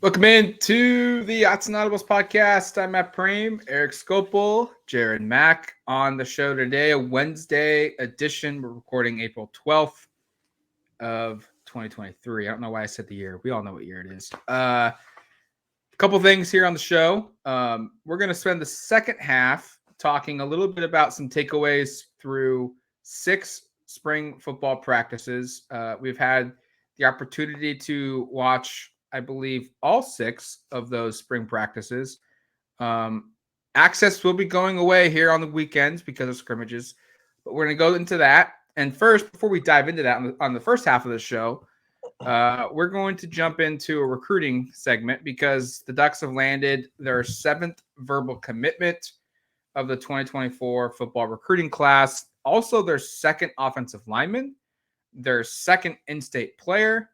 Welcome in to the Autzen Audibles Podcast. I'm at Prehm, Erik Skopil, Jared Mack on the show today, a Wednesday edition. We're recording April 12th of 2023. I don't know why I said the year. We all know what year it is. A couple things here on the show. We're going to spend the second half talking a little bit about some takeaways through 6 spring football practices. We've had the opportunity to watch, I believe, all 6 of those spring practices. Access will be going away here on the weekends because of scrimmages, but we're going to go into that. And first, before we dive into that on the first half of the show, we're going to jump into a recruiting segment because the Ducks have landed their 7th verbal commitment of the 2024 football recruiting class. Also, their 2nd offensive lineman, their 2nd in-state player,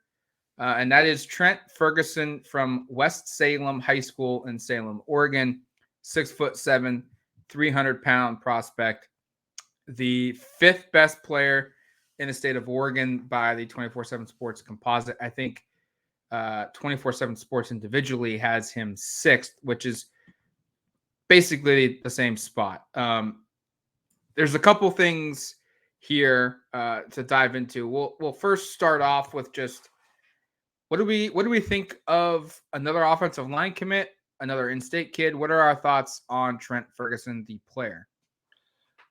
and that is Trent Ferguson from West Salem High School in Salem, Oregon. 6'7", 300-pound prospect, the 5th best player in the state of Oregon by the 24/7 Sports composite. I think 24/7 Sports individually has him 6th, which is basically the same spot. There's a couple things here to dive into. We'll first start off with just what do we think of another offensive line commit, another in-state kid? What are our thoughts on Trent Ferguson, the player?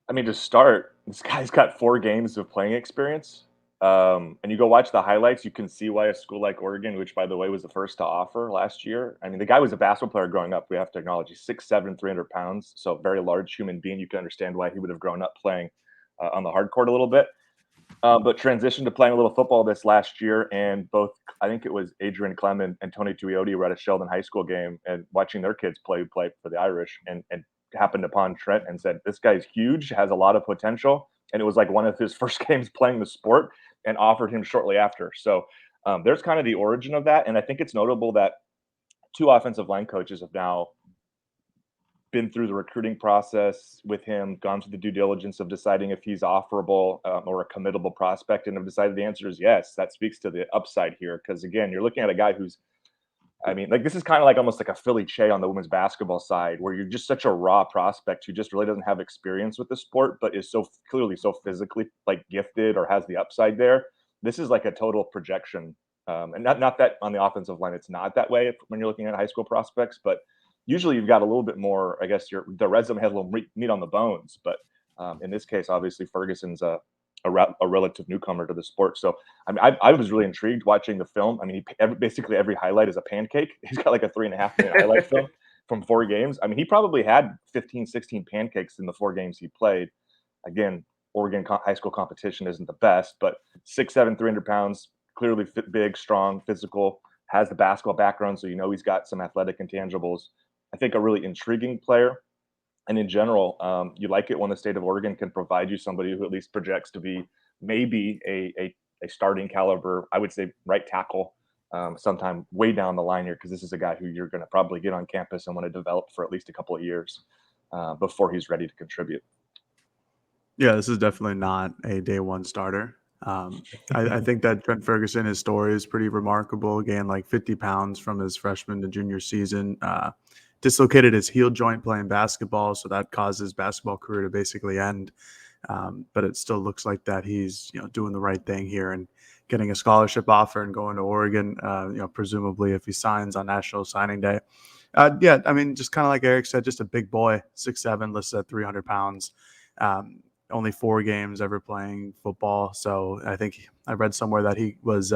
I mean, to start, this guy's got 4 games of playing experience. And you go watch the highlights, you can see why a school like Oregon, which, by the way, was the first to offer last year. I mean, the guy was a basketball player growing up. We have to acknowledge he's 6'7", 300 pounds, so a very large human being. You can understand why he would have grown up playing on the hard court a little bit. But transitioned to playing a little football this last year, and both, I think it was Adrian Clem and Tony Tuioti were at a Sheldon High School game and watching their kids play for the Irish, and happened upon Trent and said, this guy's huge, has a lot of potential. And it was like one of his first games playing the sport, and offered him shortly after. So there's kind of the origin of that. And I think it's notable that 2 offensive line coaches have now been through the recruiting process with him, gone through the due diligence of deciding if he's offerable or a committable prospect, and have decided the answer is yes. That speaks to the upside here. Because again, you're looking at a guy who's, I mean, like, this is kind of like almost like a Philly Che on the women's basketball side, where you're just such a raw prospect who just really doesn't have experience with the sport, but is so clearly so physically like gifted or has the upside there. This is like a total projection. And not that on the offensive line, it's not that way when you're looking at high school prospects, but usually you've got a little bit more, I guess the resume has a little meat on the bones. But in this case, obviously Ferguson's a relative newcomer to the sport. So I mean, I was really intrigued watching the film. I mean, basically every highlight is a pancake. He's got like a 3.5-minute highlight film from 4 games. I mean, he probably had 15, 16 pancakes in the 4 games he played. Again, Oregon high school competition isn't the best, but 6'7", 300 pounds, clearly big, strong, physical, has the basketball background, so you know he's got some athletic intangibles. I think a really intriguing player. And in general, you like it when the state of Oregon can provide you somebody who at least projects to be maybe a starting caliber, I would say, right tackle sometime way down the line here, because this is a guy who you're going to probably get on campus and want to develop for at least a couple of years before he's ready to contribute. Yeah, this is definitely not a day one starter. I think that Trent Ferguson, his story is pretty remarkable. Again, like 50 pounds from his freshman to junior season. Dislocated his heel joint playing basketball, so that caused his basketball career to basically end. But it still looks like that he's doing the right thing here and getting a scholarship offer and going to Oregon. Presumably if he signs on National Signing Day. Yeah, I mean, just kind of like Erik said, just a big boy, 6'7", listed at 300 pounds. Only 4 games ever playing football. So I think I read somewhere that he was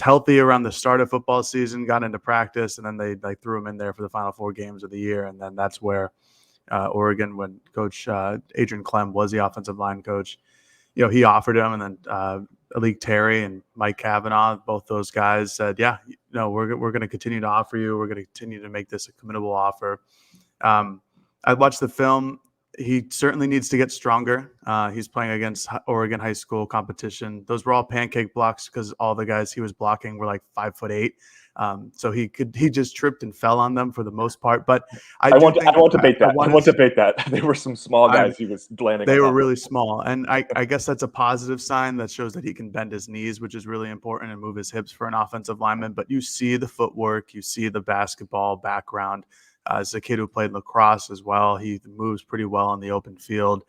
healthy around the start of football season, got into practice, and then they threw him in there for the final 4 games of the year. And then that's where Oregon, when Coach Adrian Clem was the offensive line coach, he offered him. And then Alik Terry and Mike Kavanaugh, both those guys said, yeah, we're going to continue to offer you. We're going to continue to make this a committable offer. I watched the film. He certainly needs to get stronger. He's playing against Oregon high school competition. Those were all pancake blocks because all the guys he was blocking were like 5'8". So he just tripped and fell on them for the most part. But I won't debate that. I won't debate that. They were some small guys he was landing on. They were really small. And I guess that's a positive sign that shows that he can bend his knees, which is really important, and move his hips for an offensive lineman. But you see the footwork, you see the basketball background. As a kid who played lacrosse as well, he moves pretty well on the open field.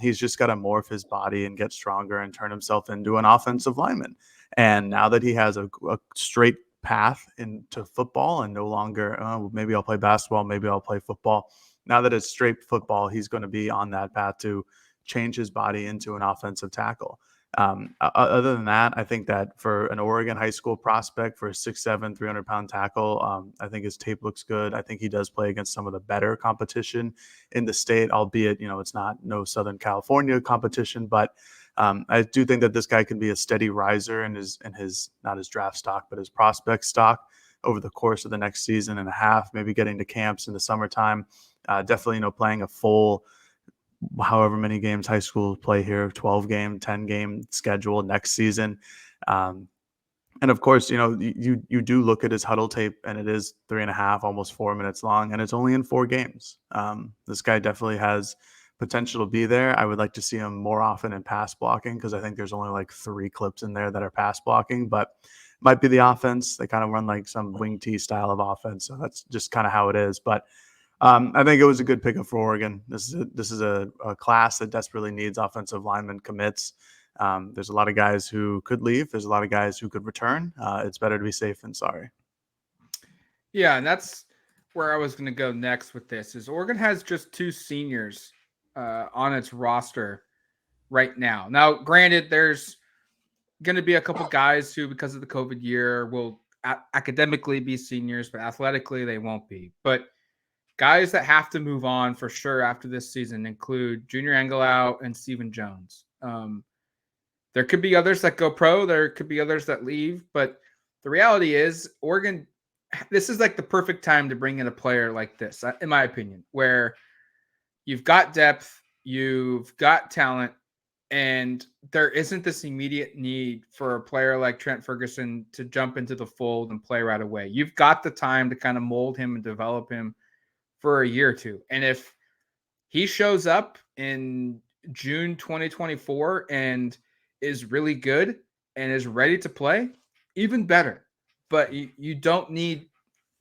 He's just got to morph his body and get stronger and turn himself into an offensive lineman. And now that he has a straight path into football and no longer, maybe I'll play basketball, maybe I'll play football. Now that it's straight football, he's going to be on that path to change his body into an offensive tackle. Other than that, I think that for an Oregon high school prospect, for a 6'7", 300-pound tackle, I think his tape looks good. I think he does play against some of the better competition in the state, albeit, it's no Southern California competition, but I do think that this guy can be a steady riser in his not his draft stock, but his prospect stock over the course of the next season and a half, maybe getting to camps in the summertime. Definitely, playing a full however many games high school play here, 12-game, 10-game schedule next season. And of course, you do look at his huddle tape, and it is 3.5, almost 4 minutes long, and it's only in 4 games. This guy definitely has potential to be there. I would like to see him more often in pass blocking, because I think there's only like 3 clips in there that are pass blocking, but might be the offense. They kind of run like some wing T style of offense, so that's just kind of how it is. But I think it was a good pickup for Oregon. This is a class that desperately needs offensive lineman commits. There's a lot of guys who could leave. There's a lot of guys who could return. It's better to be safe than sorry. Yeah, and that's where I was going to go next with this. Is Oregon has just 2 seniors on its roster right now. Now, granted, there's going to be a couple guys who, because of the COVID year, will academically be seniors, but athletically they won't be. But guys that have to move on for sure after this season include Junior Angelau and Stephen Jones. There could be others that go pro. There could be others that leave. But the reality is, Oregon, this is like the perfect time to bring in a player like this, in my opinion, where you've got depth, you've got talent, and there isn't this immediate need for a player like Trent Ferguson to jump into the fold and play right away. You've got the time to kind of mold him and develop him for a year or two. And if he shows up in June 2024 and is really good and is ready to play, even better. But you don't need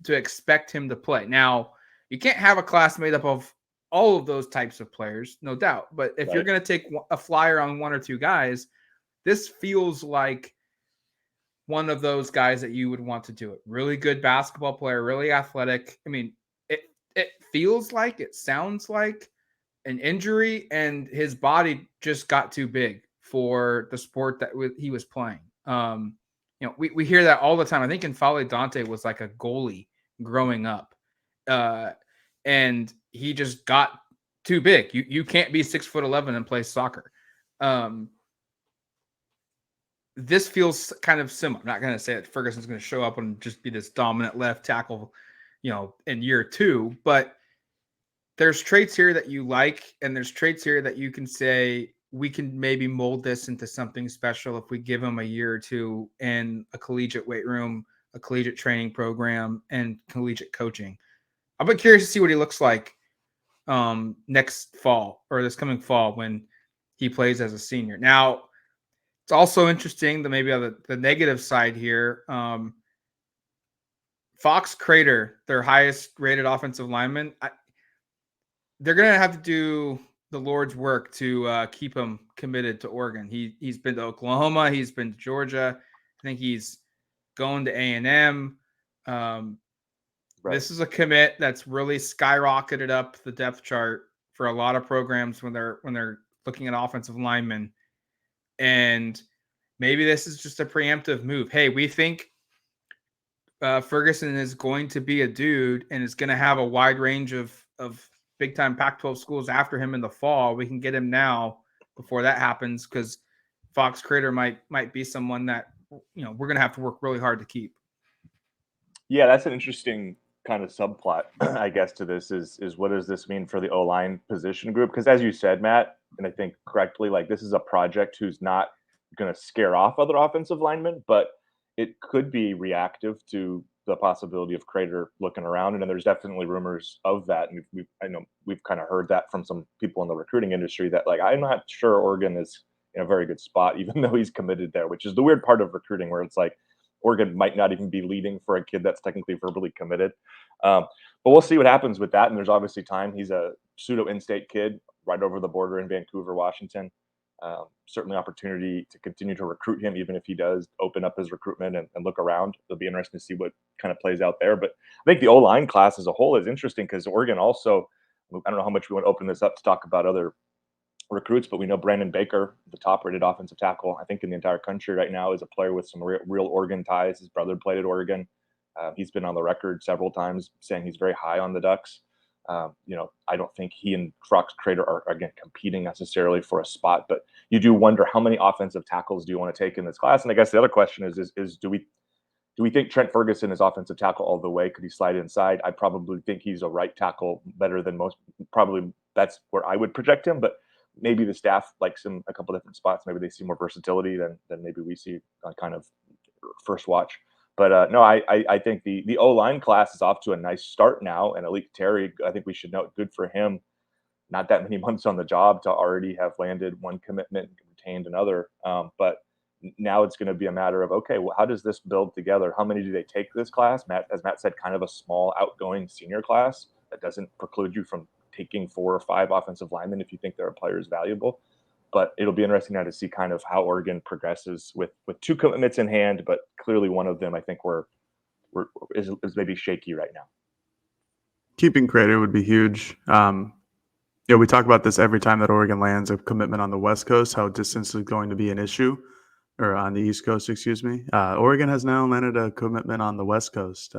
to expect him to play. Now, you can't have a class made up of all of those types of players, no doubt. But if you're going to take a flyer on 1 or 2 guys, this feels like one of those guys that you would want to do it. Really good basketball player, really athletic. I mean, it feels like, it sounds like an injury, and his body just got too big for the sport that he was playing. We hear that all the time. I think N'Faly Dante was like a goalie growing up, and he just got too big. You can't be 6'11" and play soccer. This feels kind of similar. I'm not going to say that Ferguson's going to show up and just be this dominant left tackle, in year 2, but there's traits here that you like, and there's traits here that you can say, we can maybe mold this into something special if we give him a year or 2 in a collegiate weight room, a collegiate training program, and collegiate coaching. I'll be curious to see what he looks like next fall, or this coming fall, when he plays as a senior. Now, it's also interesting that maybe on the negative side here, Fox Crater, their highest rated offensive lineman, they're going to have to do the Lord's work to keep him committed to Oregon. He's been to Oklahoma. He's been to Georgia. I think he's going to A&M. This is a commit that's really skyrocketed up the depth chart for a lot of programs when they're looking at offensive linemen. And maybe this is just a preemptive move. Hey, we think Ferguson is going to be a dude and is going to have a wide range of big-time Pac-12 schools after him in the fall. We can get him now before that happens, because Fox Crater might be someone that we're going to have to work really hard to keep. Yeah, that's an interesting kind of subplot, I guess, to this is what does this mean for the O-line position group? Because as you said, Matt, and I think correctly, like this is a project who's not going to scare off other offensive linemen, but it could be reactive to the possibility of Crater looking around. And there's definitely rumors of that. And I know we've kind of heard that from some people in the recruiting industry that like, I'm not sure Oregon is in a very good spot, even though he's committed there, which is the weird part of recruiting where it's like Oregon might not even be leading for a kid that's technically verbally committed. But we'll see what happens with that. And there's obviously time. He's a pseudo in-state kid right over the border in Vancouver, Washington. Certainly opportunity to continue to recruit him, even if he does open up his recruitment and look around. It'll be interesting to see what kind of plays out there. But I think the O-line class as a whole is interesting because Oregon also, I don't know how much we want to open this up to talk about other recruits, but we know Brandon Baker, the top-rated offensive tackle, I think in the entire country right now, is a player with some real Oregon ties. His brother played at Oregon. He's been on the record several times saying he's very high on the Ducks. I don't think he and Fox Crater are, again, competing necessarily for a spot, but you do wonder how many offensive tackles do you want to take in this class? And I guess the other question is do we think Trent Ferguson is offensive tackle all the way? Could he slide inside? I probably think he's a right tackle better than most. Probably that's where I would project him, but maybe the staff likes him a couple different spots. Maybe they see more versatility than maybe we see on kind of first watch. But no, I think the O-line class is off to a nice start now. And Erik Terry, I think we should note, good for him. Not that many months on the job to already have landed one commitment and retained another. But now it's going to be a matter of, okay, well, how does this build together? How many do they take this class? As Matt said, kind of a small outgoing senior class that doesn't preclude you from taking 4 or 5 offensive linemen if you think there are players valuable. But it'll be interesting now to see kind of how Oregon progresses with 2 commitments in hand, but clearly one of them I think is maybe shaky right now. Keeping Crater would be huge. We talk about this every time that Oregon lands a commitment on the West Coast, how distance is going to be an issue, or on the East Coast, excuse me. Oregon has now landed a commitment on the West Coast.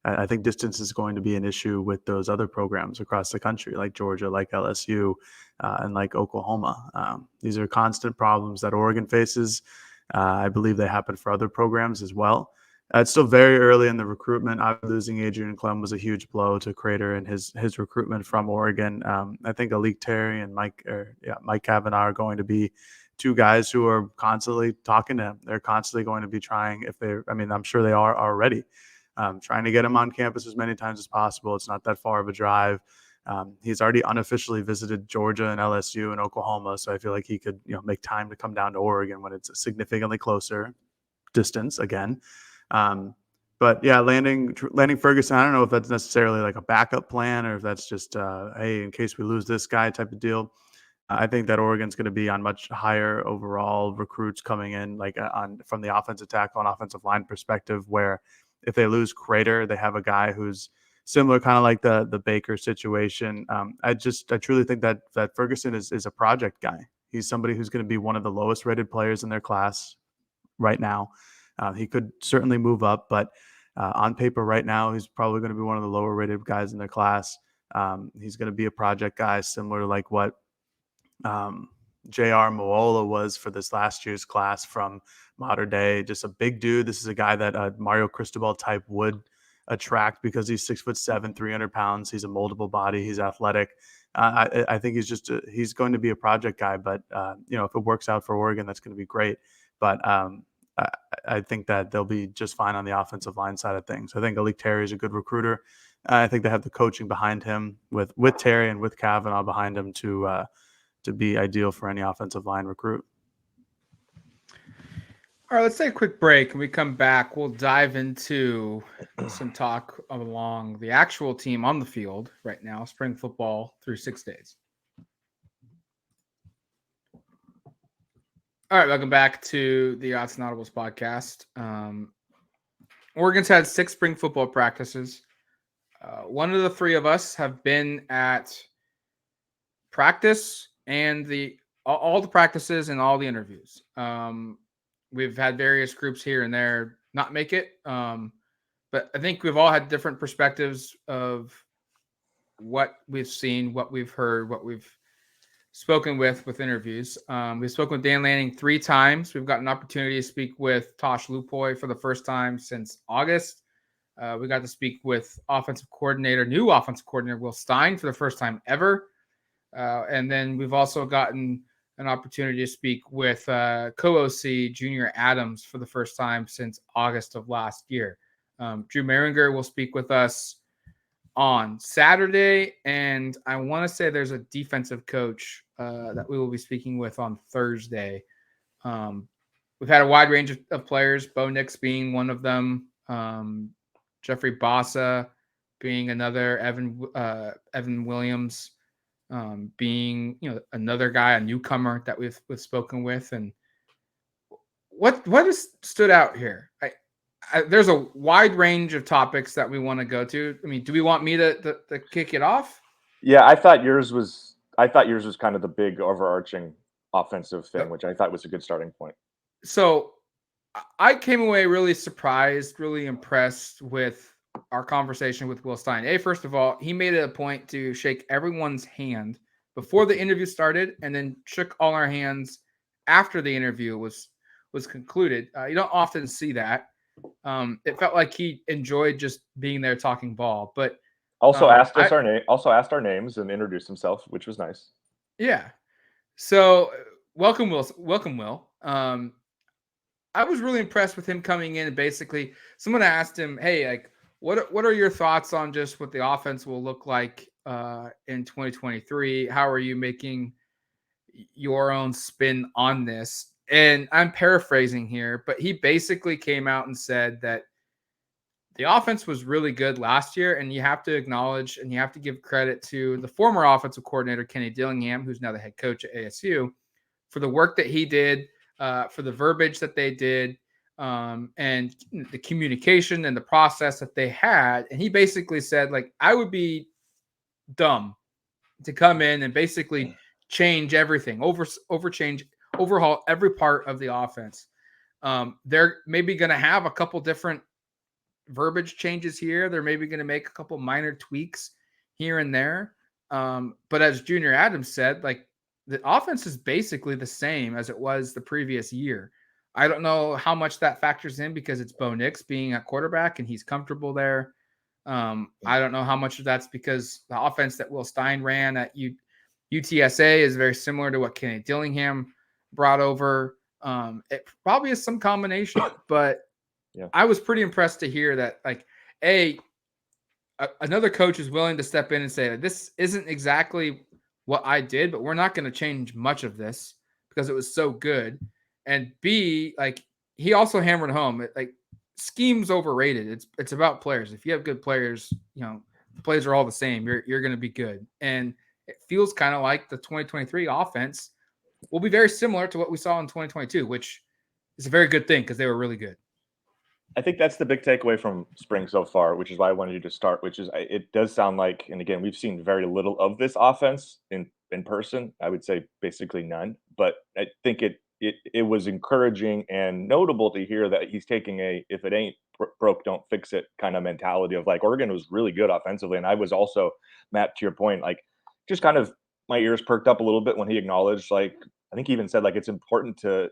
I think distance is going to be an issue with those other programs across the country, like Georgia, like LSU, and like Oklahoma. These are constant problems that Oregon faces. I believe they happen for other programs as well. It's still very early in the recruitment. Losing Adrian Clem was a huge blow to Crater and his recruitment from Oregon. I think Erik Terry and Mike Kavanaugh are going to be 2 guys who are constantly talking to him. They're constantly going to be trying, I'm sure they are already, trying to get him on campus as many times as possible. It's not that far of a drive. He's already unofficially visited Georgia and LSU and Oklahoma, so I feel like he could make time to come down to Oregon when it's a significantly closer distance again. But yeah, landing Ferguson, I don't know if that's necessarily like a backup plan or if that's just hey, in case we lose this guy type of deal. I think that Oregon's going to be on much higher overall recruits coming in, like from the offensive tackle and offensive line perspective, where if they lose Crater, they have a guy who's similar, kind of like the Baker situation. I truly think that Ferguson is a project guy. He's somebody who's going to be one of the lowest rated players in their class right now. He could certainly move up, but on paper right now, he's probably going to be one of the lower rated guys in their class. He's going to be a project guy, similar to like what J.R. Moola was for this last year's class from Mater Dei. Just a big dude. This is a guy that Mario Cristobal type would attract because he's 6'7", 300 pounds. He's a moldable body. He's athletic. I think he's going to be a project guy, but if it works out for Oregon, that's going to be great. But I think that they'll be just fine on the offensive line side of things. I think Erik Terry is a good recruiter. I think they have the coaching behind him with Terry and with Kavanaugh behind him to be ideal for any offensive line recruit. All right, let's take a quick break. When we come back, we'll dive into some talk along the actual team on the field right now, spring football through 6 days. All right, welcome back to the Autzen Audibles Podcast. Oregon's had 6 spring football practices. One of the 3 of us have been at practice and all the practices and all the interviews. We've had various groups here and there not make it. But I think we've all had different perspectives of what we've seen, what we've heard, what we've spoken with interviews. We've spoken with Dan Lanning 3 times. We've got an opportunity to speak with Tosh Lupoy for the first time since August. We got to speak with new offensive coordinator Will Stein for the first time ever. And then we've also gotten an opportunity to speak with co-OC Junior Adams for the first time since August of last year. Drew Maringer will speak with us on Saturday, and I want to say there's a defensive coach that we will be speaking with on Thursday. We've had a wide range of players, Bo Nix being one of them, Jeffrey Bossa being another, Evan Williams being another guy, a newcomer that we've spoken with. And what has stood out here? There's a wide range of topics that we want to go to. I mean, do we want me to kick it off? Yeah, I thought yours was kind of the big overarching offensive thing, which I thought was a good starting point. So I came away really surprised, really impressed with our conversation with Will Stein. First of all, he made it a point to shake everyone's hand before the interview started, and then shook all our hands after the interview was concluded. You don't often see that. It felt like he enjoyed just being there talking ball, but also asked our names and introduced himself, which was nice. Yeah. So welcome, Will. I was really impressed with him coming in, and basically someone asked him, "Hey, like, what are your thoughts on just what the offense will look like in 2023? How are you making your own spin on this?" And I'm paraphrasing here, but he basically came out and said that the offense was really good last year, and you have to acknowledge and you have to give credit to the former offensive coordinator, Kenny Dillingham, who's now the head coach at ASU, for the work that he did, for the verbiage that they did, and the communication and the process that they had. And he basically said, like, I would be dumb to come in and basically change everything, overhaul every part of the offense. They're maybe going to have a couple different verbiage changes here. They're maybe going to make a couple minor tweaks here and there. But as Junior Adams said, like, the offense is basically the same as it was the previous year. I don't know how much that factors in because it's Bo Nix being at quarterback and he's comfortable there. I don't know how much of that's because the offense that Will Stein ran at UTSA is very similar to what Kenny Dillingham brought over. It probably is some combination, but yeah. I was pretty impressed to hear that, like, another coach is willing to step in and say, this isn't exactly what I did, but we're not going to change much of this because it was so good. And B, like, he also hammered home, like, scheme's overrated. It's about players. If you have good players, the plays are all the same. You're going to be good. And it feels kind of like the 2023 offense will be very similar to what we saw in 2022, which is a very good thing because they were really good. I think that's the big takeaway from spring so far, which is why I wanted you to start, which is it does sound like, and again, we've seen very little of this offense in person. I would say basically none, but I think it was encouraging and notable to hear that he's taking if it ain't broke, don't fix it kind of mentality of, like, Oregon was really good offensively. And I was also, Matt, to your point, like, just kind of my ears perked up a little bit when he acknowledged, like, I think he even said, like, it's important to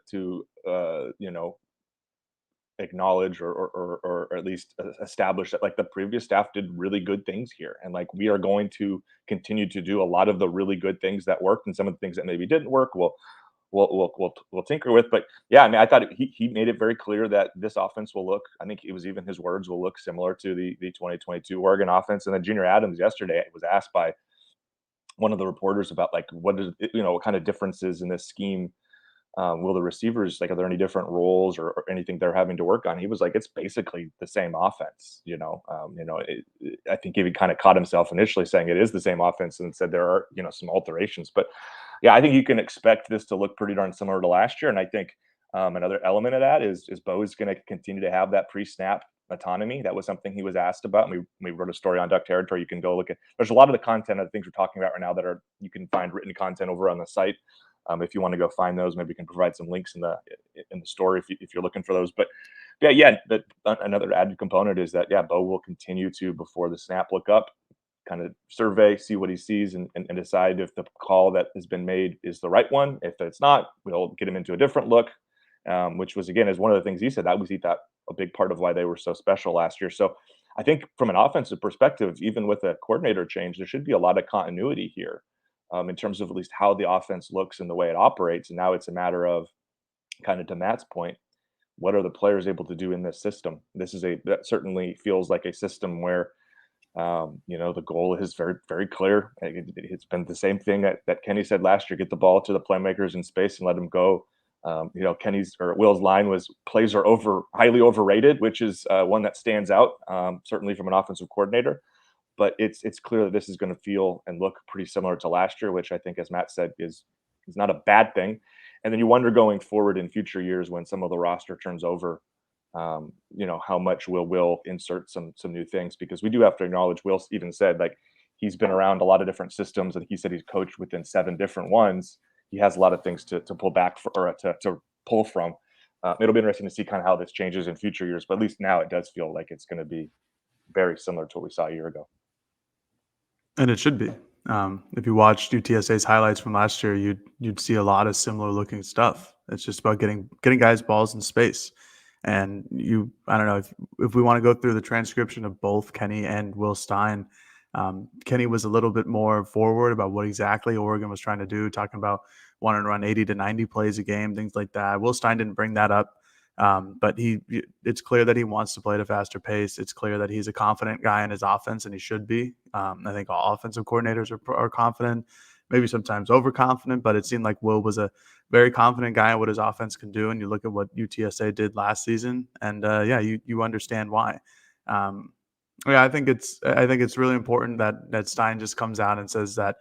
acknowledge or at least establish that, like, the previous staff did really good things here, and, like, we are going to continue to do a lot of the really good things that worked, and some of the things that maybe didn't work we'll tinker with. But yeah, I mean, I thought he made it very clear that this offense will look, I think it was even his words, will look similar to the 2022 Oregon offense. And then Junior Adams yesterday was asked by one of the reporters about, like, what kind of differences in this scheme will the receivers, like, are there any different roles or anything they're having to work on? He was like, it's basically the same offense. I think he kind of caught himself initially saying it is the same offense and said there are, some alterations. But yeah, I think you can expect this to look pretty darn similar to last year. And I think another element of that is Bo is going to continue to have that pre-snap autonomy. That was something he was asked about. And we wrote a story on Duck Territory. You can go look at. There's a lot of the content of the things we're talking about right now that you can find written content over on the site. If you want to go find those, maybe we can provide some links in the story if you're looking for those. But another added component is that Bo will continue to, before the snap, look up, kind of survey, see what he sees, and decide if the call that has been made is the right one. If it's not, we'll get him into a different look. which was, again, is one of the things he said, that was a big part of why they were so special last year. So I think from an offensive perspective, even with a coordinator change, there should be a lot of continuity here in terms of at least how the offense looks and the way it operates. And now it's a matter of, kind of to Matt's point, what are the players able to do in this system? That certainly feels like a system where, the goal is very, very clear. It's been the same thing that Kenny said last year: get the ball to the playmakers in space and let them go. Kenny's or Will's line was plays are highly overrated, which is one that stands out certainly from an offensive coordinator. But it's clear that this is going to feel and look pretty similar to last year, which I think, as Matt said, is not a bad thing. And then you wonder going forward in future years when some of the roster turns over, how much will insert some new things, because we do have to acknowledge Will even said, like, he's been around a lot of different systems, and he said he's coached within 7 different ones. He has a lot of things to pull back to pull from. It'll be interesting to see kind of how this changes in future years, but at least now it does feel like it's going to be very similar to what we saw a year ago. And it should be. If you watched UTSA's highlights from last year, you'd see a lot of similar looking stuff. It's just about getting guys balls in space. And I don't know if we want to go through the transcription of both Kenny and Will Stein. Kenny was a little bit more forward about what exactly Oregon was trying to do, talking about wanting to run 80 to 90 plays a game, things like that. Will Stein didn't bring that up, but it's clear that he wants to play at a faster pace. It's clear that he's a confident guy in his offense, and he should be. I think all offensive coordinators are confident, maybe sometimes overconfident, but it seemed like Will was a very confident guy in what his offense can do. And you look at what UTSA did last season, and you understand why. I think it's really important that Stein just comes out and says that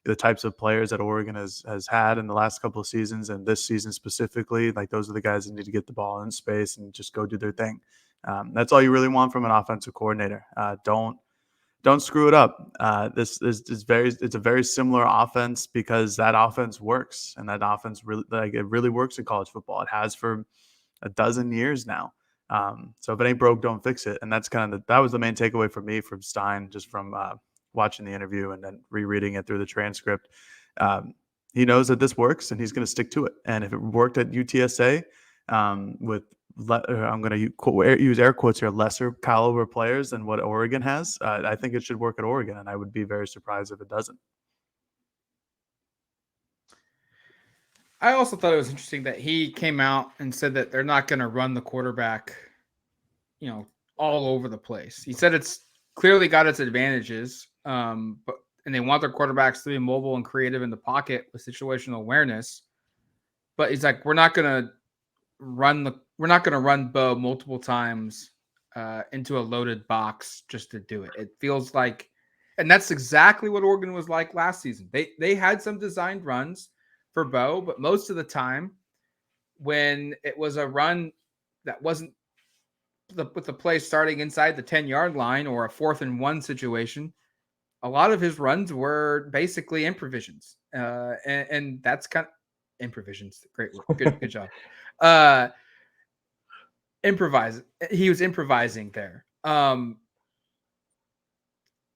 the types of players that Oregon has had in the last couple of seasons, and this season specifically, like, those are the guys that need to get the ball in space and just go do their thing. That's all you really want from an offensive coordinator. Don't screw it up. This is it's a very similar offense, because that offense works, and that offense really works in college football. It has for a dozen years now. So if it ain't broke, don't fix it. And that's that was the main takeaway for me from Stein, just from watching the interview and then rereading it through the transcript. He knows that this works, and he's going to stick to it. And if it worked at UTSA with I'm going to use air quotes here, lesser caliber players than what Oregon has, I think it should work at Oregon, and I would be very surprised if it doesn't. I also thought it was interesting that he came out and said that they're not going to run the quarterback, all over the place. He said it's clearly got its advantages, and they want their quarterbacks to be mobile and creative in the pocket with situational awareness. But he's like, we're not going to run Bo multiple times into a loaded box just to do it. It feels like, and that's exactly what Oregon was like last season. They had some designed runs for Bo, but most of the time when it was a run that wasn't with the play starting inside the 10-yard line or a 4th and 1 situation, a lot of his runs were basically improvisions. And that's kind of improvisions. Great work. Good job. He was improvising there.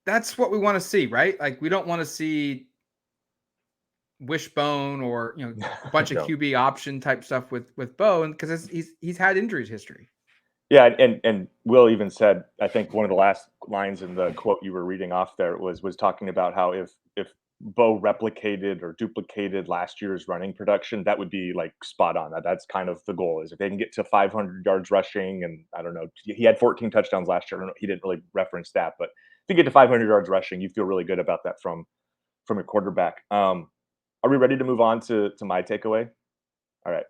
That's what we want to see, right? Like, we don't want to see wishbone or a bunch of QB option type stuff with Bo, and because he's had injuries history. Yeah, and Will even said, I think one of the last lines in the quote you were reading off there was talking about how if Bo replicated or duplicated last year's running production, that would be like spot on. That's kind of the goal, is if they can get to 500 yards rushing, and I don't know, he had 14 touchdowns last year. I don't know, he didn't really reference that, but if you get to 500 yards rushing, you feel really good about that from a quarterback. Are we ready to move on to my takeaway? All right.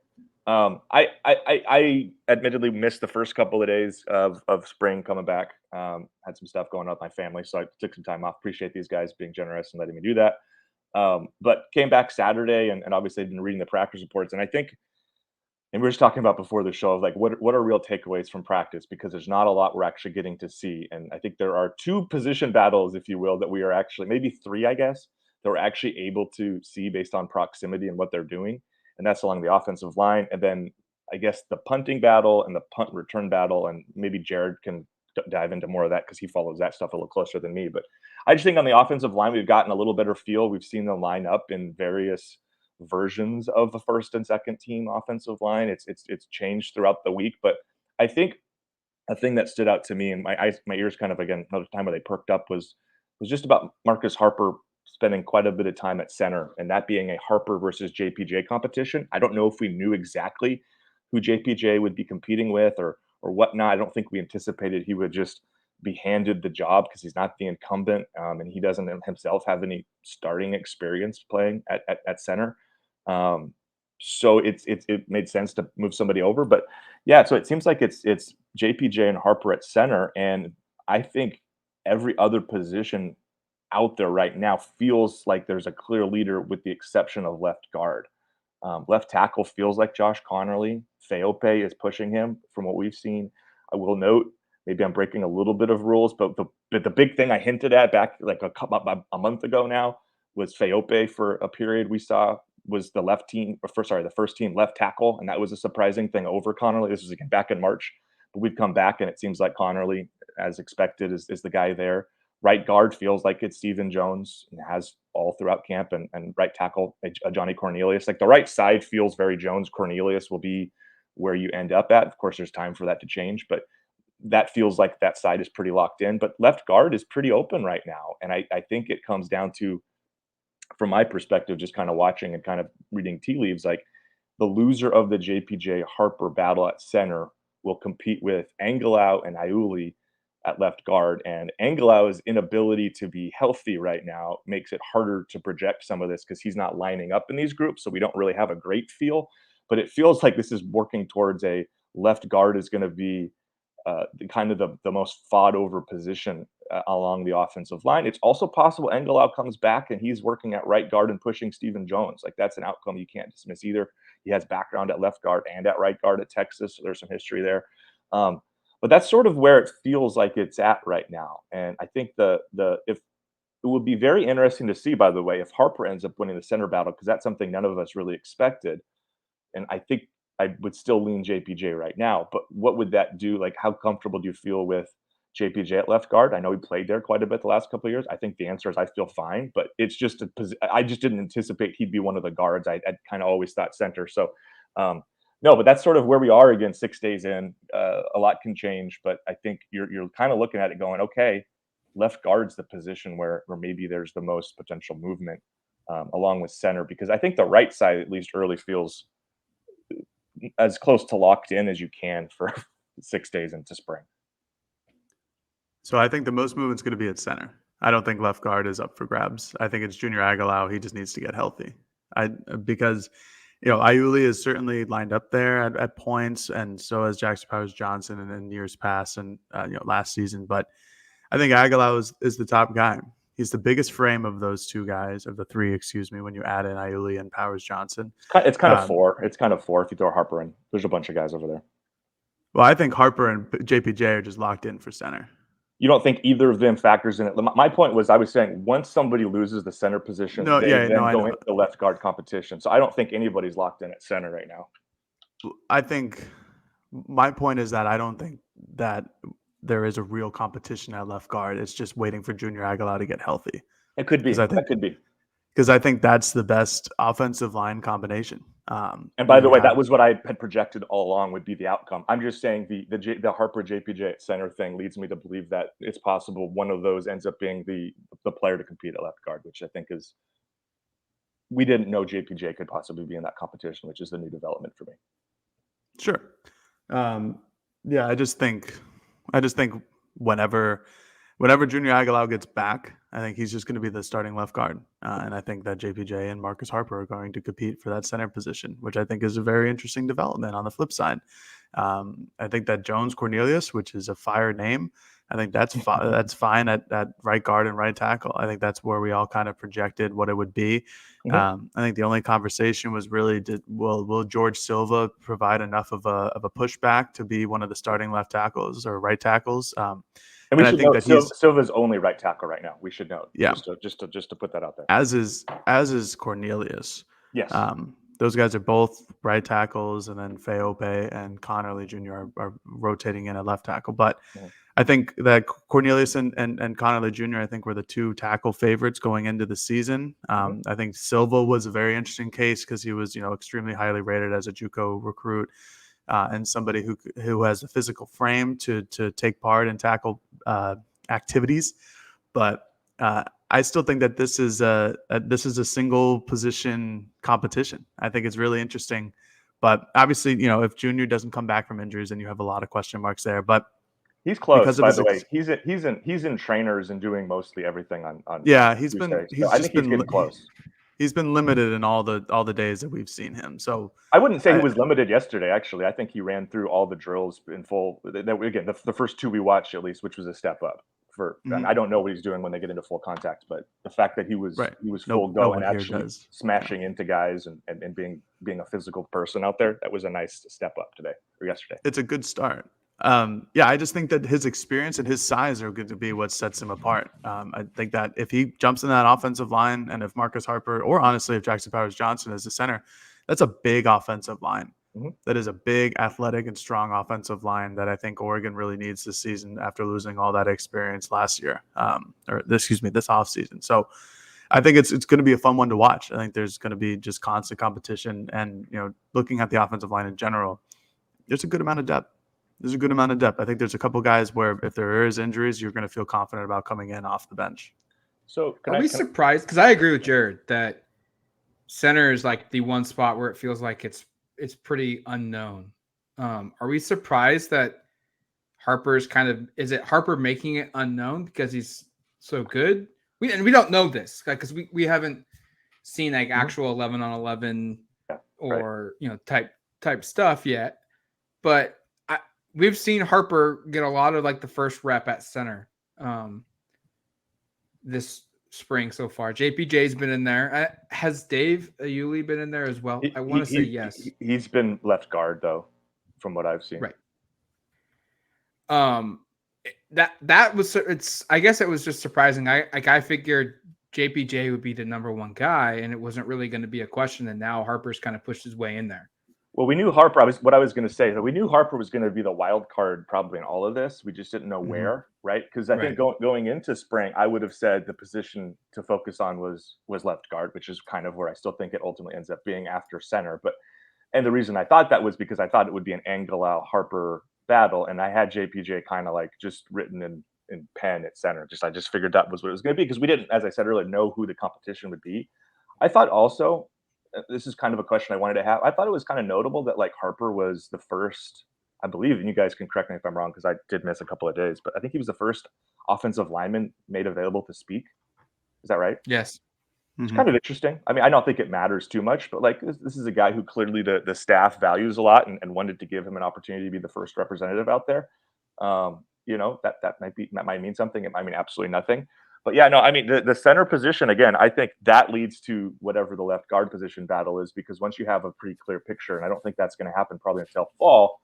I admittedly missed the first couple of days of spring coming back. Had some stuff going on with my family, so I took some time off. Appreciate these guys being generous and letting me do that. But came back Saturday, and obviously been reading the practice reports. And I think, and we were just talking about before the show, like what are real takeaways from practice, because there's not a lot we're actually getting to see. And I think there are 2 position battles, if you will, that we are actually, maybe 3, I guess, that we're actually able to see based on proximity and what they're doing. And that's along the offensive line. And then I guess the punting battle and the punt return battle, and maybe Jared can dive into more of that because he follows that stuff a little closer than me. But I just think on the offensive line, we've gotten a little better feel. We've seen them line up in various versions of the first and second team offensive line. It's changed throughout the week, but I think a thing that stood out to me, and my ears kind of, again, another time where they perked up, was just about Marcus Harper spending quite a bit of time at center, and that being a Harper versus JPJ competition. I don't know if we knew exactly who JPJ would be competing with or whatnot. I don't think we anticipated he would just be handed the job because he's not the incumbent, and he doesn't himself have any starting experience playing at center. So it made sense to move somebody over, but yeah. So it seems like it's JPJ and Harper at center, and I think every other position out there right now feels like there's a clear leader, with the exception of left guard. Left tackle feels like Josh Connerly. Feope is pushing him from what we've seen. I will note, maybe I'm breaking a little bit of rules, but the big thing I hinted at back like a month ago now was Feope for a period we saw was the first team left tackle, and that was a surprising thing over Connerly. This was again back in March, but we've come back, and it seems like Connerly, as expected, is the guy there. Right guard feels like it's Stephen Jones, and has all throughout camp, and right tackle Johnny Cornelius. Like the right side feels very Jones. Cornelius will be where you end up at. Of course, there's time for that to change, but that feels like that side is pretty locked in. But left guard is pretty open right now, and I think it comes down to, from my perspective, just kind of watching and kind of reading tea leaves, like the loser of the JPJ Harper battle at center will compete with Angelau and Iuli at left guard. And Angelau's inability to be healthy right now makes it harder to project some of this because he's not lining up in these groups. So we don't really have a great feel, but it feels like this is working towards a left guard is going to be the most fought over position along the offensive line. It's also possible Angelau comes back and he's working at right guard and pushing Stephen Jones. Like that's an outcome you can't dismiss either. He has background at left guard and at right guard at Texas, so there's some history there. But that's sort of where it feels like it's at right now. And I think if it would be very interesting to see, by the way, if Harper ends up winning the center battle, because that's something none of us really expected. And I think I would still lean JPJ right now, but what would that do? Like, how comfortable do you feel with JPJ at left guard? I know he played there quite a bit the last couple of years. I think the answer is I feel fine, but it's just I just didn't anticipate he'd be one of the guards. I kind of always thought center. So, no, but that's sort of where we are again, 6 days in. A lot can change, but I think you're kind of looking at it going, okay, left guard's the position where maybe there's the most potential movement, along with center, because I think the right side, at least early, feels as close to locked in as you can for 6 days into spring. So I think the most movement's going to be at center. I don't think left guard is up for grabs. I think it's Junior Aguilar. He just needs to get healthy. Because Iuli is certainly lined up there at points, and so has Jackson Powers Johnson in years past and last season. But I think Aguilar is the top guy. He's the biggest frame of those two guys, of the three, when you add in Iuli and Powers Johnson. It's kind of four. It's kind of four if you throw Harper in. There's a bunch of guys over there. Well, I think Harper and JPJ are just locked in for center. You don't think either of them factors in it? My point was, I was saying once somebody loses the center position, they go into the left guard competition. So I don't think anybody's locked in at center right now. I think my point is that I don't think that there is a real competition at left guard. It's just waiting for Junior Aguilar to get healthy. It could be. That could be. Because I think that's the best offensive line combination. And by the way, that was what I had projected all along would be the outcome. I'm just saying the Harper JPJ at center thing leads me to believe that it's possible one of those ends up being the player to compete at left guard, which I think is, we didn't know JPJ could possibly be in that competition, which is the new development for me. Sure. Yeah, I just think whenever Junior Aguilar gets back, I think he's just going to be the starting left guard. And I think that JPJ and Marcus Harper are going to compete for that center position, which I think is a very interesting development on the flip side. I think that Jones Cornelius, which is a fire name, I think that's fine at right guard and right tackle. I think that's where we all kind of projected what it would be. Mm-hmm. I think the only conversation was really, will George Silva provide enough of a pushback to be one of the starting left tackles or right tackles? And we should know that Silva's only right tackle right now. We should know. Yeah. Just to put that out there. As is Cornelius. Yes. Those guys are both right tackles, and then Feope and Connerly Jr. are rotating in at left tackle. But I think that Cornelius and Connolly Jr. I think were the two tackle favorites going into the season. I think Silva was a very interesting case because he was, extremely highly rated as a JUCO recruit and somebody who has a physical frame to take part in tackle activities. But I still think that this is a single position competition. I think it's really interesting. But obviously, if Junior doesn't come back from injuries, then you have a lot of question marks there. But he's close, by the way. He's in trainers and doing mostly everything on he's Tuesday. been I think he's getting close. He's been limited in all the days that we've seen him. So I wouldn't say he was limited yesterday. Actually, I think he ran through all the drills in full. Again, the first two we watched at least, which was a step up. And I don't know what he's doing when they get into full contact, but the fact that he was full go and actually smashing into guys and being a physical person out there, that was a nice step up today or yesterday. It's a good start. I just think that his experience and his size are going to be what sets him apart. I think that if he jumps in that offensive line, and if Marcus Harper, or honestly, if Jackson Powers Johnson is the center, that's a big offensive line. That is a big, athletic, and strong offensive line that I think Oregon really needs this season after losing all that experience last year, this offseason. So I think it's going to be a fun one to watch. I think there's going to be just constant competition, and looking at the offensive line in general, there's a good amount of depth. I think there's a couple guys where if there is injuries, you're going to feel confident about coming in off the bench. So are we surprised? Because I agree with Jared that center is like the one spot where it feels like it's pretty unknown. Are we surprised that Harper's is it Harper making it unknown because he's so good? We don't know this because we haven't seen like actual 11 on 11 or type stuff yet, but we've seen Harper get a lot of like the first rep at center this spring so far. JPJ's been in there. Has Dave Ayuli been in there as well? I want to say yes. He's been left guard though, from what I've seen. Right. That was I guess it was just surprising. I figured JPJ would be the number one guy, and it wasn't really going to be a question. And now Harper's kind of pushed his way in there. Well, we knew Harper. What I was going to say. We knew Harper was going to be the wild card probably in all of this. We just didn't know where, right? Because I think going into spring, I would have said the position to focus on was left guard, which is kind of where I still think it ultimately ends up being after center. And the reason I thought that was because I thought it would be an Angela Harper battle, and I had JPJ kind of like just written in pen at center. I just figured that was what it was going to be because we didn't, as I said earlier, know who the competition would be. I thought also. This is kind of a question I wanted to have. I thought it was kind of notable that like Harper was the first, I believe, and you guys can correct me if I'm wrong because I did miss a couple of days, but I think he was the first offensive lineman made available to speak. Is that right? Yes. It's kind of interesting. I mean, I don't think it matters too much, but like this is a guy who clearly the staff values a lot and wanted to give him an opportunity to be the first representative out there. That might mean something. It might mean absolutely nothing. But yeah, no, I mean, the center position, again, I think that leads to whatever the left guard position battle is, because once you have a pretty clear picture, and I don't think that's going to happen probably until fall,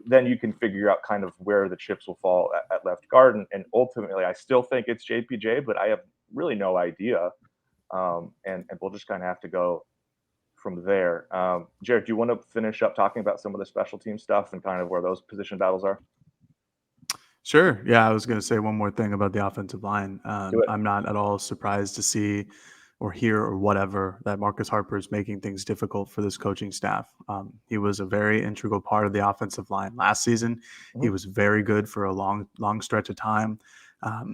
then you can figure out kind of where the chips will fall at left guard. And ultimately, I still think it's JPJ, but I have really no idea. And we'll just kind of have to go from there. Jared, do you want to finish up talking about some of the special team stuff and kind of where those position battles are? Sure. Yeah, I was going to say one more thing about the offensive line. I'm not at all surprised to see or hear or whatever that Marcus Harper is making things difficult for this coaching staff. He was a very integral part of the offensive line last season. He was very good for a long stretch of time. But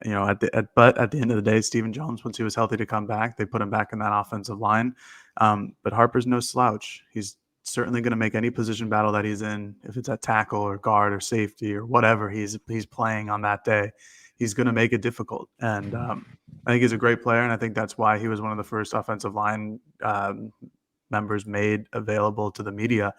at the end of the day, Stephen Jones, once he was healthy to come back, they put him back in that offensive line. But Harper's no slouch. He's certainly going to make any position battle that he's in, if it's at tackle or guard or safety or whatever he's playing on that day, he's going to make it difficult. And I think he's a great player, and I think that's why he was one of the first offensive line members made available to the media.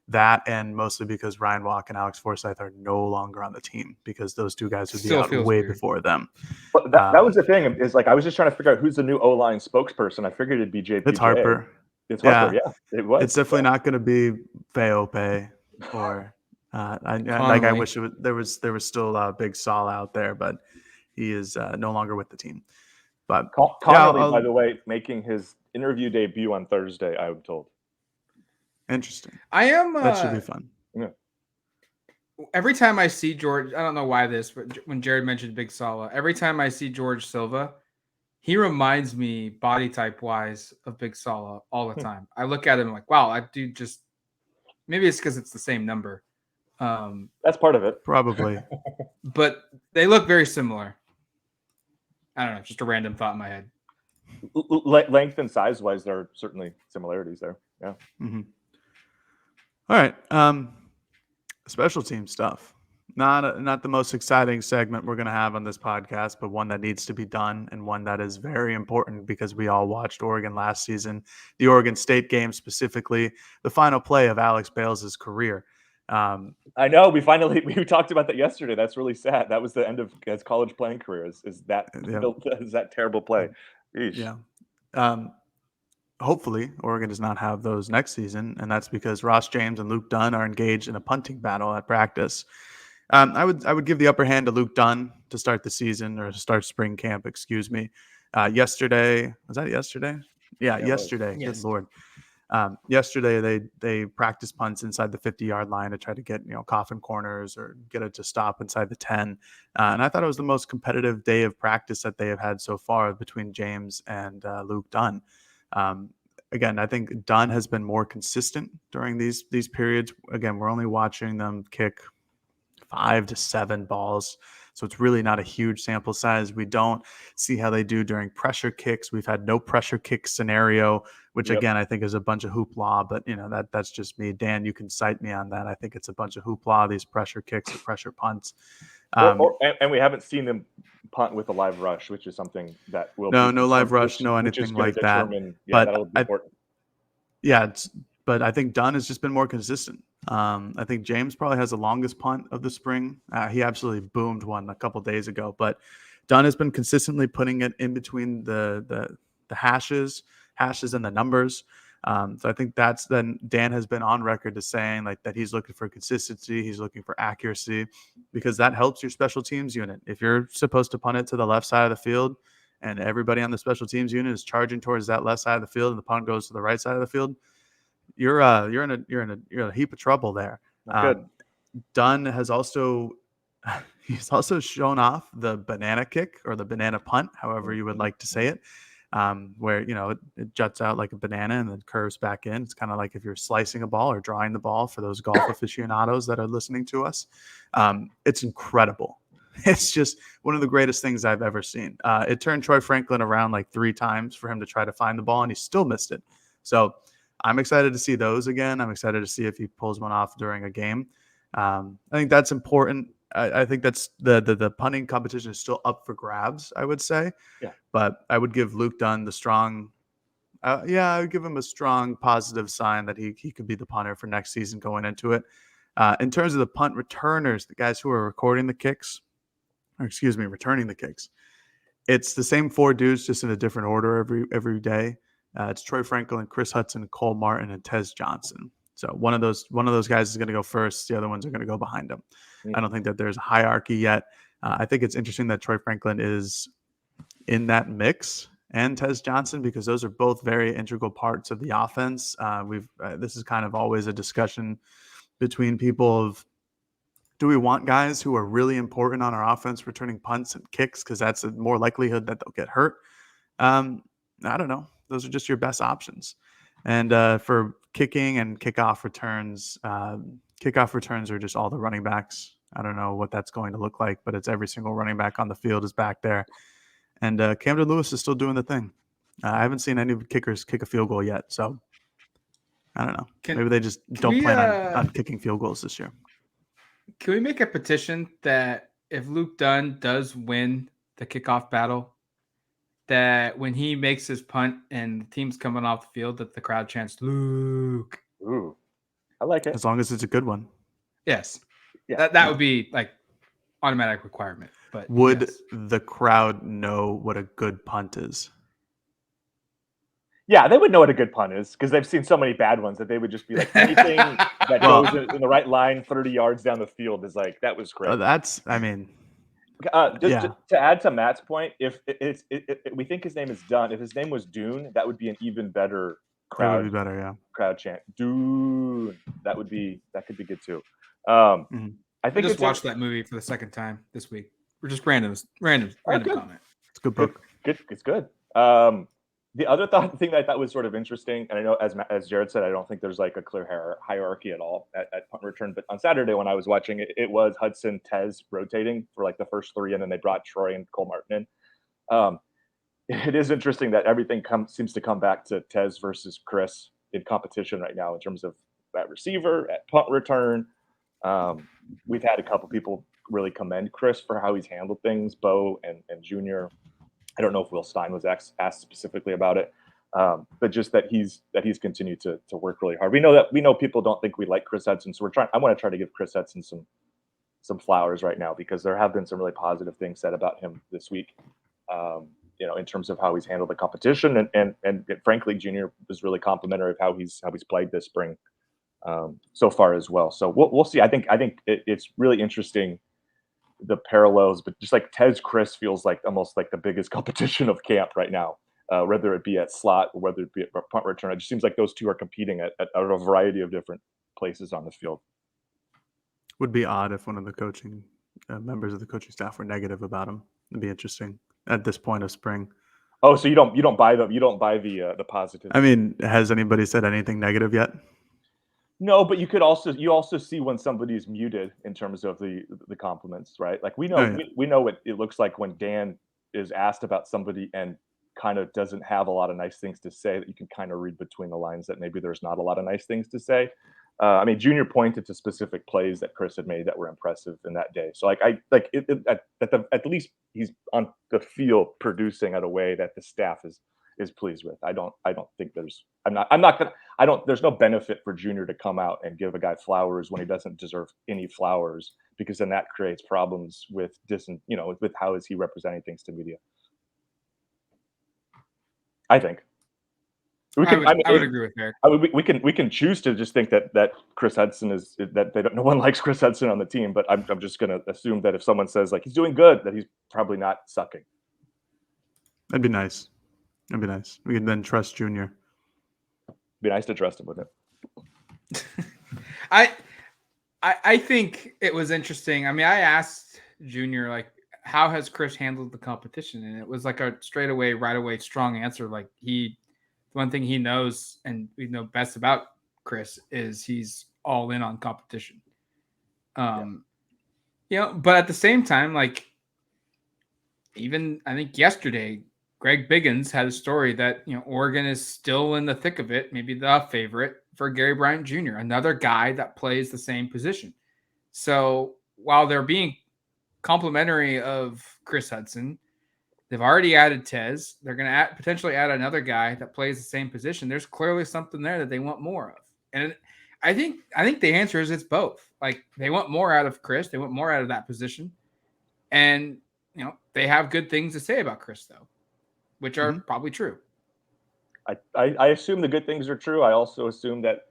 That, and mostly because Ryan Walk and Alex Forsythe are no longer on the team, because those two guys would be out way before them. But that was the thing, is like I was just trying to figure out who's the new O-line spokesperson. I figured it'd be JPJ. It's Harper. It's Harper, yeah. It was. It's definitely not going to be Feope or I wish there was still Big Saul out there, but he is no longer with the team. But Connolly, by the way, making his interview debut on Thursday, I'm told. Interesting. I am. That should be fun. Yeah. every time I see George, I don't know why this, but when Jared mentioned Big Sala, every time I see George Silva, he reminds me body type wise of Big Sala all the time. I look at him like, wow, that dude just, maybe it's because it's the same number. That's part of it. Probably. But they look very similar. I don't know, just a random thought in my head. Length and size wise, there are certainly similarities there. Yeah. Mm-hmm. All right. Special team stuff. Not the most exciting segment we're going to have on this podcast, but one that needs to be done and one that is very important because we all watched Oregon last season, the Oregon State game specifically, the final play of Alex Bales' career. I know we talked about that yesterday. That's really sad. That was the end of his college playing career. Is that terrible play? Eesh. Yeah. Hopefully, Oregon does not have those next season, and that's because Ross James and Luke Dunn are engaged in a punting battle at practice. I would give the upper hand to Luke Dunn to start the season or to start spring camp. Excuse me. Yesterday, was that yesterday? Yeah, yesterday. Yes. Good Lord. Yesterday they practiced punts inside the 50-yard line to try to get coffin corners or get it to stop inside the 10. And I thought it was the most competitive day of practice that they have had so far between James and Luke Dunn. Again, I think Dunn has been more consistent during these periods. Again, we're only watching them kick 5 to 7 balls. So it's really not a huge sample size. We don't see how they do during pressure kicks. We've had no pressure kick scenario, which again, I think is a bunch of hoopla, but that's just me. Dan, you can cite me on that. I think it's a bunch of hoopla, these pressure kicks or pressure punts. And we haven't seen them punt with a live rush, which is something that will no live rush, no anything like that. Yeah, that'll be important. But I think Dunn has just been more consistent. I think James probably has the longest punt of the spring. He absolutely boomed one a couple days ago, but Dunn has been consistently putting it in between the hashes and the numbers. So I think then Dan has been on record to saying that he's looking for consistency. He's looking for accuracy because that helps your special teams unit. If you're supposed to punt it to the left side of the field and everybody on the special teams unit is charging towards that left side of the field and the punt goes to the right side of the field, you're in a heap of trouble there. Dunn has also shown off the banana kick or the banana punt, however you would like to say it, where it juts out like a banana and then curves back in. It's kind of like if you're slicing a ball or drawing the ball for those golf aficionados that are listening to us. It's incredible. It's just one of the greatest things I've ever seen. It turned Troy Franklin around like 3 times for him to try to find the ball, and he still missed it. So I'm excited to see those again. I'm excited to see if he pulls one off during a game. I think that's important. I think that's the punting competition is still up for grabs, I would say. Yeah. But I would give Luke Dunn the strong I would give him a strong positive sign that he could be the punter for next season going into it. In terms of the punt returners, the guys who are returning the kicks, it's the same 4 dudes, just in a different order every day. It's Troy Franklin, Chris Hudson, Cole Martin, and Tez Johnson. So one of those guys is going to go first. The other ones are going to go behind him. I don't think that there's a hierarchy yet. I think it's interesting that Troy Franklin is in that mix and Tez Johnson because those are both very integral parts of the offense. This is kind of always a discussion between people of, do we want guys who are really important on our offense returning punts and kicks because that's a more likelihood that they'll get hurt? I don't know. Those are just your best options. And for kicking and kickoff returns are just all the running backs. I don't know what that's going to look like, but it's every single running back on the field is back there. And Camden Lewis is still doing the thing. I haven't seen any kickers kick a field goal yet, so I don't know. Maybe they just don't plan on kicking field goals this year. Can we make a petition that if Luke Dunn does win the kickoff battle, that when he makes his punt and the team's coming off the field, that the crowd chants Luke? Ooh, I like it. As long as it's a good one. Yes. Yeah. That would be like automatic requirement. But would the crowd know what a good punt is? Yeah, they would know what a good punt is because they've seen so many bad ones that they would just be like, anything that goes in the right line 30 yards down the field is like, that was great. To add to Matt's point, if we think his name is Dunn, if his name was Dune, that would be an even better crowd. That would be better, crowd chant. Dune. That could be good too. I I think just it's watched that movie for the second time this week. We're just random good. comment. It's a good book. Good. It's good. The other thing that I thought was sort of interesting, and I know as Jared said, I don't think there's like a clear hierarchy at all at punt return. But on Saturday when I was watching it, it was Hudson, Tez rotating for like the first three, and then they brought Troy and Cole Martin in. It is interesting that everything seems to come back to Tez versus Chris in competition right now in terms of at receiver, at punt return. We've had a couple people really commend Chris for how he's handled things, Bo and Junior. I don't know if Will Stein was asked specifically about it, but just that he's continued to work really hard. We know people don't think we like Chris Hudson, so I want to try to give Chris Hudson some flowers right now because there have been some really positive things said about him this week. In terms of how he's handled the competition, and frankly, Junior was really complimentary of how he's played this spring so far as well. So we'll see. I think it's really interesting, the parallels, but just like Tez Chris feels like almost like the biggest competition of camp right now, whether it be at slot or whether it be at punt return. It just seems like those two are competing at a variety of different places on the field. Would be odd if one of the coaching members of the coaching staff were negative about him. It'd be interesting at this point of spring. Oh, so you don't buy the positive. I mean, has anybody said anything negative yet? No, but you also see when somebody's muted in terms of the compliments, right? Like we know we know what it looks like when Dan is asked about somebody and kind of doesn't have a lot of nice things to say, that you can kind of read between the lines that maybe there's not a lot of nice things to say. I mean, Junior pointed to specific plays that Chris had made that were impressive in that day. So at least he's on the field producing at a way that the staff is pleased with. I don't think there's no benefit for Junior to come out and give a guy flowers when he doesn't deserve any flowers, because then that creates problems with with how is he representing things to media. I think. I would agree with Eric. We can choose to just think that Chris Hudson no one likes Chris Hudson on the team, but I'm just going to assume that if someone says like he's doing good, that he's probably not sucking. That'd be nice. We can then trust Junior. Be nice to trust him with it. I think it was interesting. I mean, I asked Junior like, how has Chris handled the competition, and it was like a right away strong answer. Like one thing he knows and we know best about Chris is he's all in on competition. But at the same time, like even I think yesterday, Greg Biggins had a story that, Oregon is still in the thick of it, maybe the favorite for Gary Bryant Jr., another guy that plays the same position. So while they're being complimentary of Chris Hudson, they've already added Tez. They're going to potentially add another guy that plays the same position. There's clearly something there that they want more of. And I think the answer is it's both. Like they want more out of Chris. They want more out of that position. And, they have good things to say about Chris, though, which are probably true. I assume the good things are true. I also assume that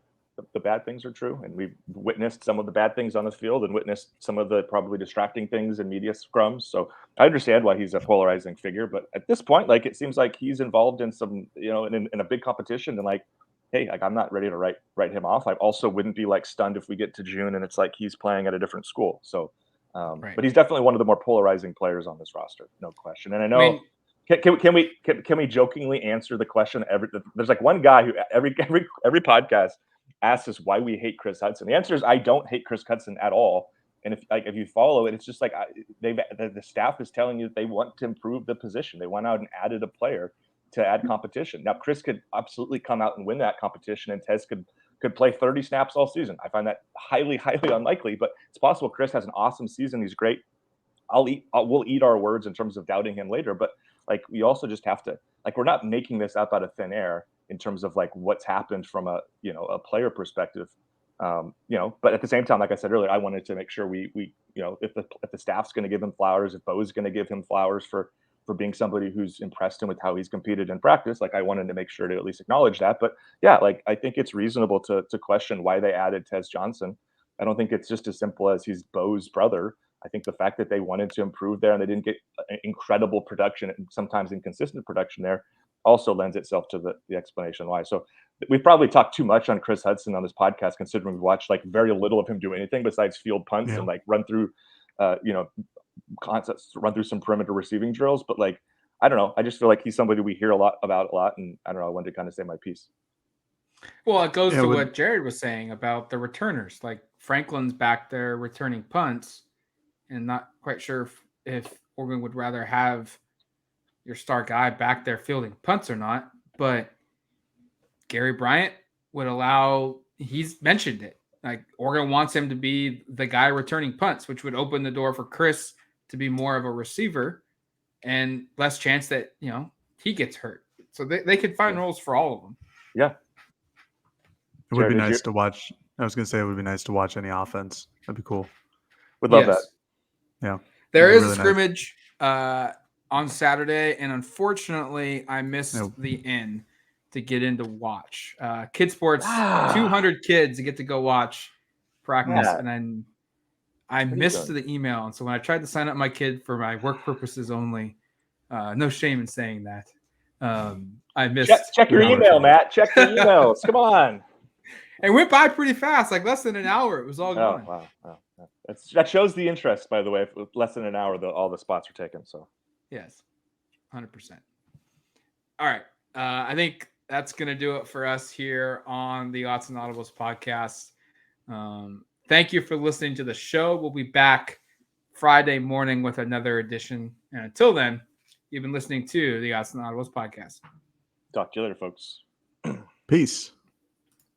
the bad things are true. And we've witnessed some of the bad things on the field and witnessed some of the probably distracting things in media scrums. So I understand why he's a polarizing figure. But at this point, like it seems like he's involved in some, in a big competition. And like, hey, like I'm not ready to write him off. I also wouldn't be like stunned if we get to June and it's like he's playing at a different school. So, but he's definitely one of the more polarizing players on this roster, no question. And I know. Can we jokingly answer the question? There's like one guy who every podcast asks us why we hate Chris Hudson. The answer is I don't hate Chris Hudson at all. And if you follow it, it's just like the staff is telling you that they want to improve the position. They went out and added a player to add competition. Now Chris could absolutely come out and win that competition, and Tez could play 30 snaps all season. I find that highly unlikely, but it's possible. Chris has an awesome season. He's great. We'll eat our words in terms of doubting him later, but like we also just have to we're not making this up out of thin air in terms of like what's happened from a player perspective, but at the same time, like I said earlier, I wanted to make sure we if the staff's going to give him flowers, if Bo's going to give him flowers for being somebody who's impressed him with how he's competed in practice, like I wanted to make sure to at least acknowledge that. But yeah, like I think it's reasonable to question why they added Tez Johnson. I don't think it's just as simple as he's Bo's brother. I think the fact that they wanted to improve there and they didn't get incredible production and sometimes inconsistent production there, also lends itself to the explanation why. So we've probably talked too much on Chris Hudson on this podcast, considering we've watched like very little of him do anything besides field punts and like run through, concepts, run through some perimeter receiving drills. But like, I don't know. I just feel like he's somebody we hear a lot, and I don't know. I wanted to kind of say my piece. Well, it goes to what Jared was saying about the returners. Like Franklin's back there returning punts, and not quite sure if Oregon would rather have your star guy back there fielding punts or not. But Gary Bryant would allow. He's mentioned it. Like Oregon wants him to be the guy returning punts, which would open the door for Chris to be more of a receiver and less chance that he gets hurt. So they could find roles for all of them. Yeah. It would be nice to watch. I was going to say it would be nice to watch any offense. That'd be cool. Would love that. Yeah. There is a scrimmage on Saturday, and unfortunately, I missed the end to get in to watch. Kid Sports, 200 kids get to go watch practice, and then I missed the email. And so when I tried to sign up my kid for my work purposes only, no shame in saying that, I missed. Check your email, Matt. Check your emails. Come on. It went by pretty fast, like less than an hour. It was all gone. Wow. That shows the interest, by the way. If less than an hour, all the spots are taken. So yes, 100%. All right, I think that's gonna do it for us here on the Autzen Audibles podcast. Thank you for listening to the show. We'll be back Friday morning with another edition. And until then, you've been listening to the Autzen Audibles podcast. Talk to you later, folks. Peace.